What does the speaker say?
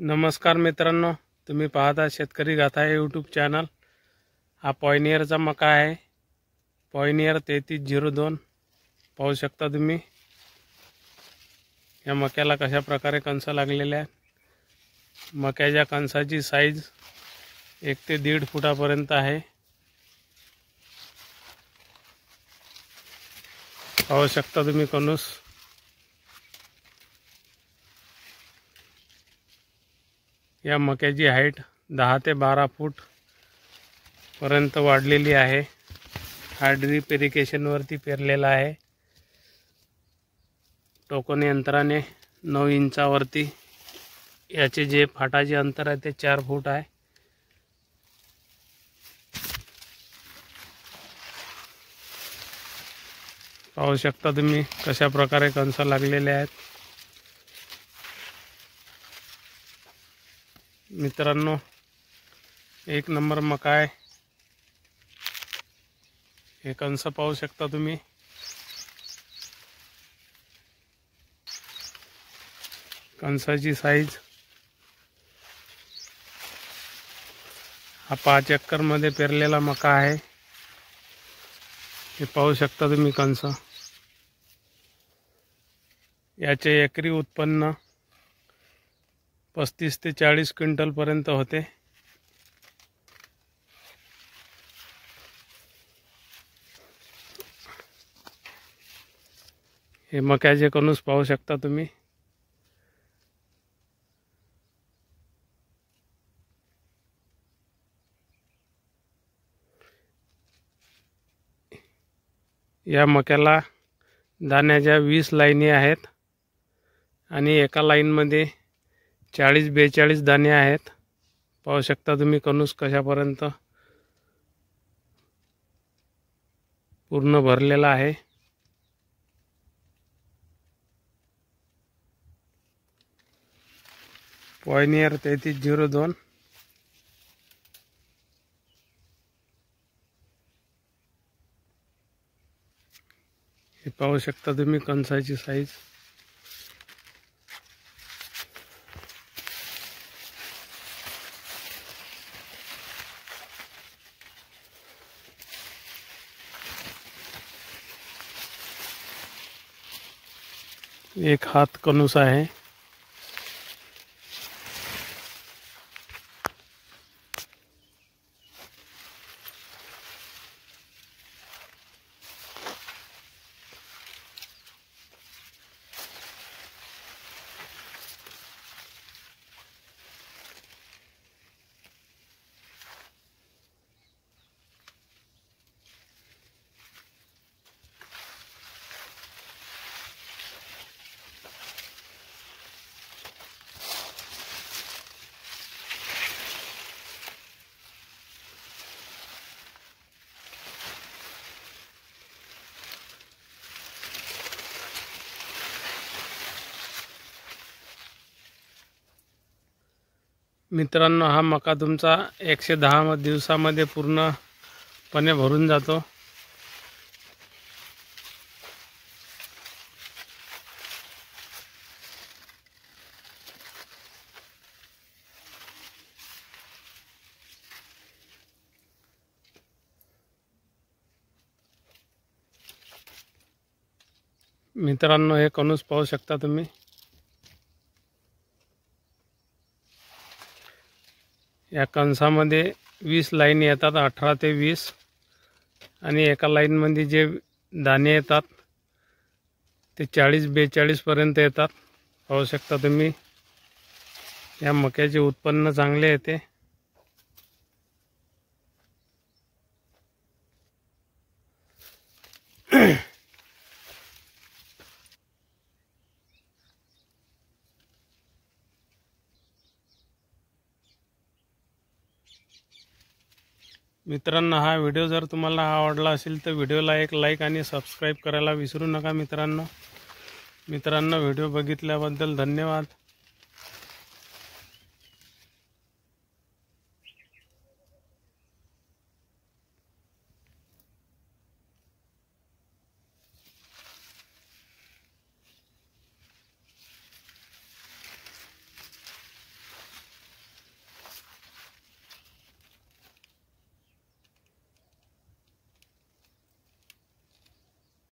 नमस्कार मित्रांनो, तुम्ही पाहता शेतकरी गाथा यूट्यूब चॅनल। हा पॉयनियरचा मका आहे, पॉयनियर 3302। पाहू शकता तुम्ही या मक्याला कशा प्रकारे कणस लागलेले आहेत। मक्याच्या कणसाची साईज 1 ते 1.5 फुटापर्यंत आहे। पाहू शकता तुम्ही कणूस। या मक्याची हाईट 10 ते 12 फूट पर्यंत वाढलेली आहे। हा ड्रीप इरिगेशन वरती पेरलेला आहे। टोकन यंत्राने 9 इंचावरती याचे जे फाटाचे अंतर आहे ते 4 फूट आहे। पाहू शकता तुम्ही कशा प्रकारे कणस लागलेले आहेत। मित्रांनो, 1 नंबर मका आहे। हे कणस पाहू शकता तुम्ही। कणसाची साईज हा 5 एकर मध्ये पेरलेला मका आहे। हे पाहू शकता तुम्ही कणस। याचे एकरी उत्पन्न 35 ते 40 क्विंटल पर्यंत होते। हे मक्याचे कणूस पाहू शकता तुम्ही। या मक्याला दाण्याच्या 20 लाईनी आहेत आणि एका लाईन मध्ये 40-42 दाणे आहेत। पाहू शकता तुम्ही कणूस कशापर्यंत पूर्ण भरलेला आहे। पॉयनियर 3302। हे पाहू शकता तुम्ही कणसाची साईज। एक हात कणूस आहे। मित्रांनो, हा मका तुमचा 110 दिवसामध्ये पूर्णपणे भरून जातो। मित्रांनो, हे कणूस पाहू शकता तुम्ही। या कणसामध्ये 20 लाईन येतात, 18 ते 20, आणि एका लाईन मध्ये जे दाणे येतात ते 40-42 पर्यंत येतात। पाहू शकता तुम्ही या मक्याचे उत्पन्न चांगले येते। मित्रांनो, हा व्हिडिओ जर तुम्हाला आवडला असेल तर व्हिडिओला एक लाईक आणि सबस्क्राईब करायला विसरू नका। मित्रांनो, व्हिडिओ बघितल्याबद्दल धन्यवाद।